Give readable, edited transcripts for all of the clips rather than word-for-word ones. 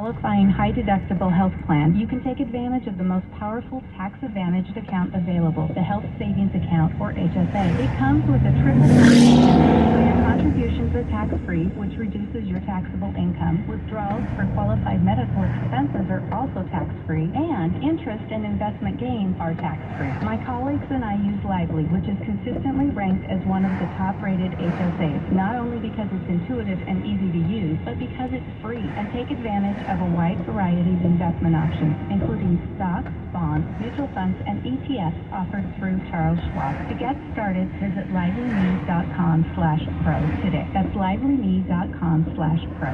qualifying high-deductible health plan, you can take advantage of the most powerful tax-advantaged account available, the Health Savings Account, or HSA. It comes with a triple so your contributions are tax-free, which reduces your taxable income. Withdrawals for qualified medical expenses are also tax-free, and interest and investment gains are tax-free. My colleagues and I use Lively, which is consistently ranked as one of the top-rated HSAs, not only because it's intuitive and easy to use, but because it's free. And take advantage of a wide variety of investment options, including stocks, bonds, mutual funds, and ETFs offered through Charles Schwab. To get started, visit livelyme.com/pro today. That's livelyme.com/pro.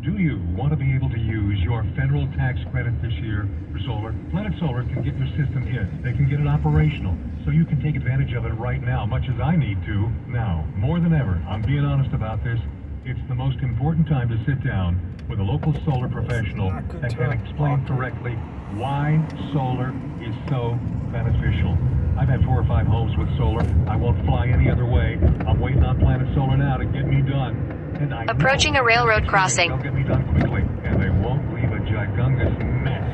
Do you want to be able to use your federal tax credit this year for solar? Planet Solar can get your system in. They can get it operational, so you can take advantage of it right now, much as I need to now. More than ever, I'm being honest about this. It's the most important time to sit down with a local solar professional that can explain correctly why solar is so beneficial. I've had 4 or 5 homes with solar. I won't fly any other way. I'm waiting on Planet Solar now to get me done. And I Approaching a railroad crossing. They'll get me done quickly, and they won't leave a gigungous mess.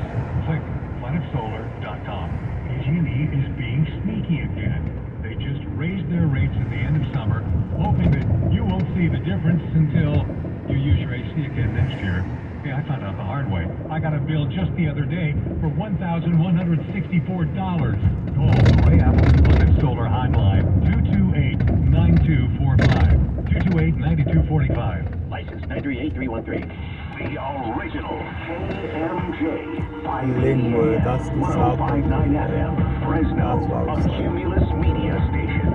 Click planetsolar.com. PG&E is being sneaky again. They just raised their rates at the end of summer, hoping that you won't see the difference until you use your AC again next year. Yeah, I found out the hard way. I got a bill just the other day for $1,164. Oh, hurry up. Planet Solar Hotline, 228-9245. 228-9245. License 938-313. The original KMJ. Linwood, that's the south. 1059 FM. Fresno, a Cumulus media station.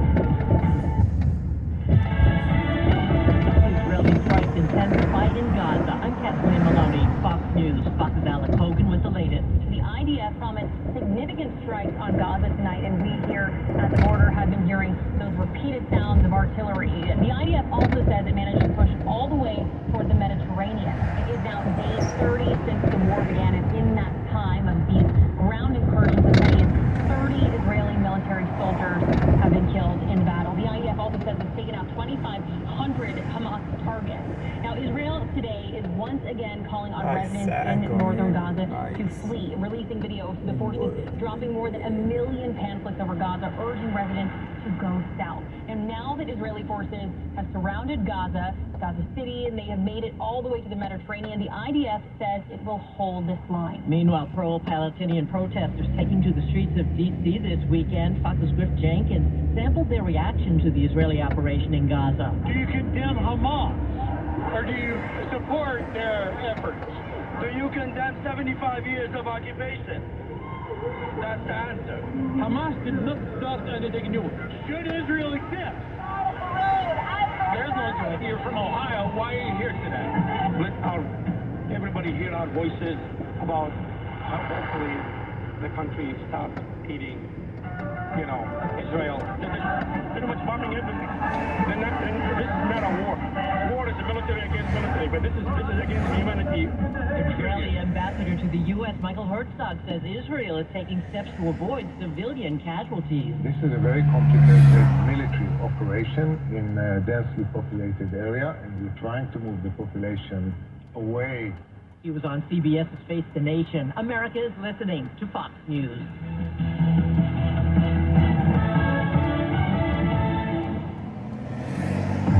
Israeli strikes intensified in Gaza. I'm Kathleen Maloney, Fox News. Fox's Alex Hogan with the latest. The IDF promised significant strikes on Gaza tonight, and we here at the border have been hearing those repeated sounds of artillery. The IDF also says it managed to push all the way toward the Mediterranean. It is now day 30 since the war began, and in that time of these ground incursions, as many as 30 Israeli military soldiers have been killed in battle. The IDF also says it's taken out 2,500 Hamas targets. Now, Israel today is once again calling on residents in northern Gaza to flee, releasing video of the forces dropping more than 1 million pamphlets over Gaza, urging residents to go south. And now that Israeli forces have surrounded Gaza City, and they have made it all the way to the Mediterranean, the IDF says it will hold this line. Meanwhile, pro-Palestinian protesters taking to the streets of D.C. this weekend. Fox's Griff Jenkins sampled their reaction to the Israeli operation in Gaza. Do you condemn Hamas, or do you support their efforts? Do you condemn 75 years of occupation? That's the answer. Hamas did not start anything new. Should Israel exist? There's no Israel. You're from Ohio. Why are you here today? Let everybody hear our voices about how hopefully the country stops eating, Israel. They're pretty much bombing everything. And this is not a war. War is a military against military, but this is against humanity. Israeli ambassador to the U.S., Michael Herzog, says Israel is taking steps to avoid civilian casualties. This is a very complicated military operation in a densely populated area, and we're trying to move the population away. He was on CBS's Face the Nation. America is listening to Fox News.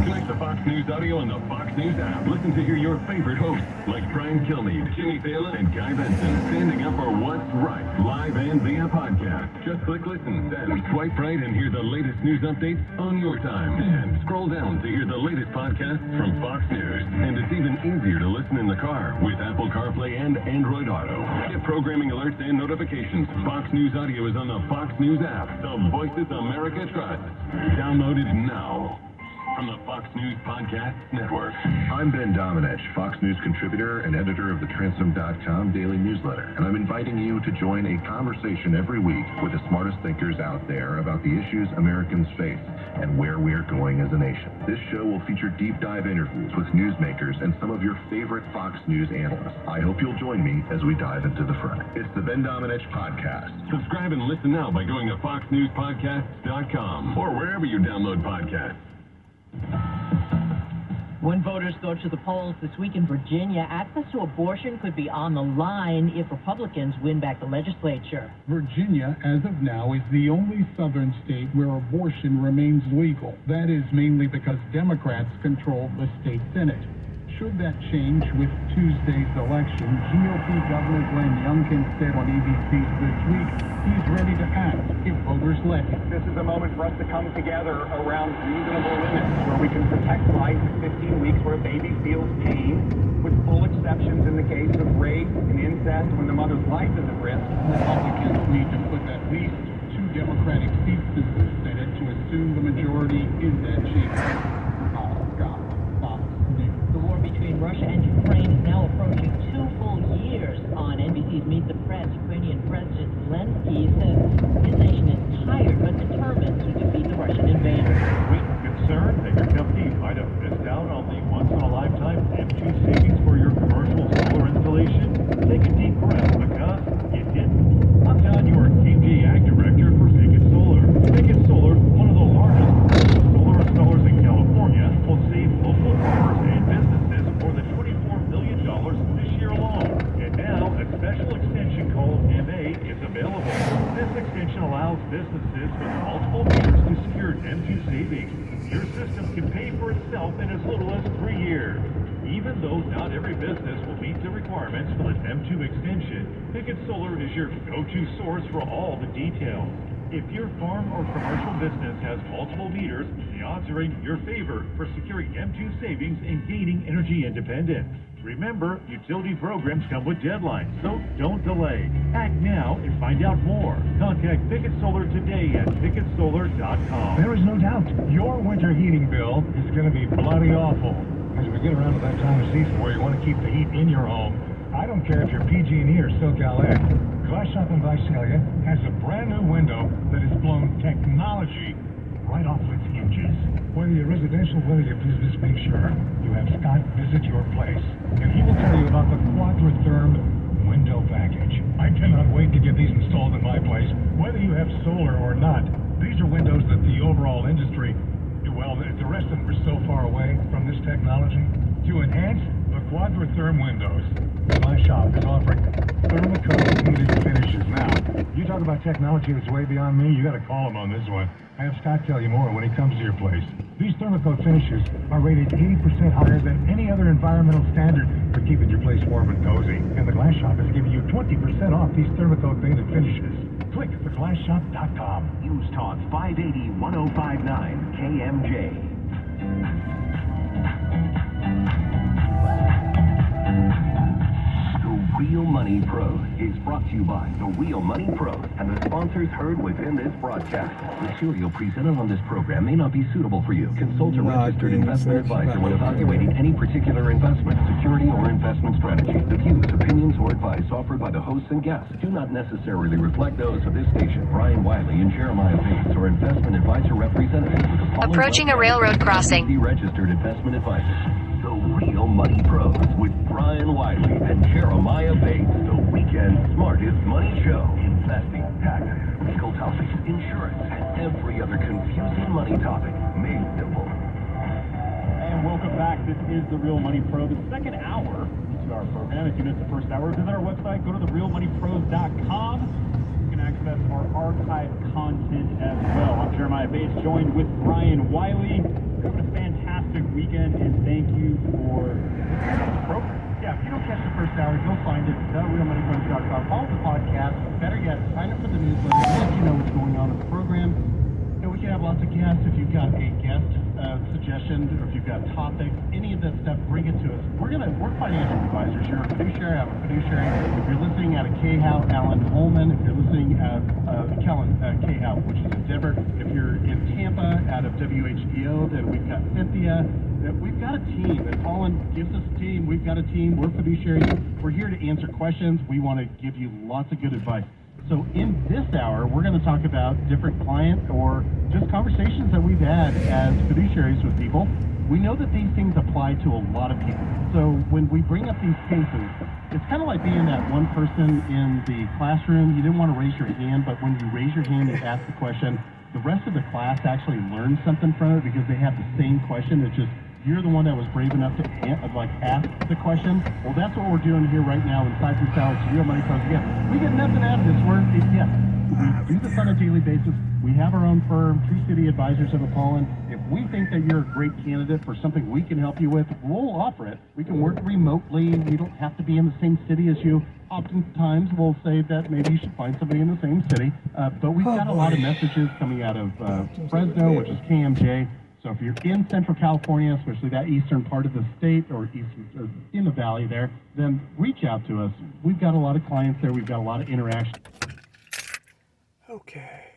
Connect to Fox News Audio and the Fox News app. Listen to hear your favorite hosts like Brian Kilmeade, Jimmy Fallon, and Guy Benson standing up for what's right, live and via podcast. Just click listen, then swipe right and hear the latest news updates on your time. And scroll down to hear the latest podcasts from Fox News. And it's even easier to listen in the car with Apple CarPlay and Android Auto. Get programming alerts and notifications. Fox News Audio is on the Fox News app. The voices America trusts. Download it now. From the Fox News Podcast Network. I'm Ben Domenech, Fox News contributor and editor of the Transom.com daily newsletter, and I'm inviting you to join a conversation every week with the smartest thinkers out there about the issues Americans face and where we're going as a nation. This show will feature deep dive interviews with newsmakers and some of your favorite Fox News analysts. I hope you'll join me as we dive into the fray. It's the Ben Domenech Podcast. Subscribe and listen now by going to foxnewspodcasts.com or wherever you download podcasts. When voters go to the polls this week in Virginia, access to abortion could be on the line if Republicans win back the legislature. Virginia, as of now, is the only southern state where abortion remains legal. That is mainly because Democrats control the state Senate. Should that change with Tuesday's election, GOP Governor Glenn Youngkin said on ABC This Week he's ready to act if voters let him. This is a moment for us to come together around reasonable limits where we can protect life 15 weeks where a baby feels pain, with full exceptions in the case of rape and incest when the mother's life is at risk. Republicans need to put at least 2 Democratic seats in the Senate to assume the majority in that chamber. The war between Russia and Ukraine is now approaching 2 full years. On NBC's Meet the Press, Ukrainian President Zelensky says his nation is tired but determined to defeat the Russian invaders. We're concerned that your company might have missed out on the once-in-a-lifetime M2 savings for your commercial solar installation. Take a deep breath because you didn't. I'm John York, KMJ Ag Director for Pickett Solar. Pickett Solar, one of the largest solar installers in California, will save local farmers and businesses more than $24 million this year alone. And now, a special extension called MA is available. This extension allows businesses with multiple meters to secure M2 savings. Your system can pay for itself in as little as 3 years. Even though not every business will meet the requirements for an M2 extension, Pickett Solar is your go-to source for all the details. If your farm or commercial business has multiple meters, the odds are in your favor for securing M2 savings and gaining energy independence. Remember, utility programs come with deadlines, so don't delay. Act now and find out more. Contact Pickett Solar today at PickettSolar.com. There is no doubt your winter heating bill is going to be bloody awful. As we get around to that time of season where you want to keep the heat in your home, I don't care if you're PG&E or SoCal Ed. Glass Shop in Visalia has a brand new window that has blown technology right off its hinges. Whether you're residential, whether you're business, make sure you have Scott visit your place, and he will tell you about the Quadratherm window package. I cannot wait to get these installed in my place, whether you have solar or not. These are windows that the overall industry, well, the rest of them are so far away from this technology. To enhance the Quadratherm windows, my shop is offering thermocoat heated finishes. Now, you talk about technology that's way beyond me, you got to call him on this one. Have Scott tell you more when he comes to your place. These thermocoat finishes are rated 80% higher than any other environmental standard for keeping your place warm and cozy. And the Glass Shop is giving you 20% off these thermocoat painted finishes. Click theglassshop.com. News Talk 580 1059 KMJ. The Real Money Pros is brought to you by The Real Money Pros and the sponsors heard within this broadcast. Material presented on this program may not be suitable for you. Consult a registered investment advisor when evaluating any particular investment, security, or investment strategy. The views, opinions, or advice offered by the hosts and guests do not necessarily reflect those of this station. Brian Wiley and Jeremiah Bates are investment advisor representatives with the following. Approaching a railroad crossing. The registered investment advisor. The Real Money Pros with Brian Wiley and Jeremiah Bates, the weekend smartest money show. Investing, taxes, legal topics, insurance, and every other confusing money topic made simple. And welcome back. This is The Real Money Pro, the second hour to our program. If you missed the first hour, visit our website, go to therealmoneypros.com. You can access our archived content as well. I'm Jeremiah Bates, joined with Brian Wiley. Having a fantastic weekend, and thank you for the program. Yeah, if you don't catch the first hour, go find it, therealmoneypros.com. Follow the podcast. Better yet, sign up for the newsletter. We'll let you know what's going on in the program. You know, we can have lots of guests. If you've got a guest suggestion, or if you've got topics, any of that stuff, bring it to us. We're financial advisors. You're a fiduciary. I'm a fiduciary. If you're listening out of K-Howe, Alan Holman. If you're listening at K-Howe, which is in Denver. If you're in Tampa, out of WHDO, then we've got Cynthia. We've got a team. And Colin gives us a team. We've got a team. We're fiduciaries. We're here to answer questions. We want to give you lots of good advice. So in this hour, we're going to talk about different client or just conversations that we've had as fiduciaries with people. We know that these things apply to a lot of people. So when we bring up these cases, it's kind of like being that one person in the classroom. You didn't want to raise your hand, but when you raise your hand and ask the question, the rest of the class actually learns something from it because they have the same question. It's just you're the one that was brave enough to ask the question. Well, that's what we're doing here right now inside this house. Real Money Pros. Again, we get nothing out of this. We do this on a daily basis. We have our own firm, Tree City Advisors of Apollon. If we think that you're a great candidate for something we can help you with, we'll offer it. We can work remotely. We don't have to be in the same city as you. Oftentimes, we'll say that maybe you should find somebody in the same city. But we've got a lot of messages coming out of Fresno, which is KMJ. So if you're in Central California, especially that eastern part of the state or in the valley there, then reach out to us. We've got a lot of clients there. We've got a lot of interaction. Okay.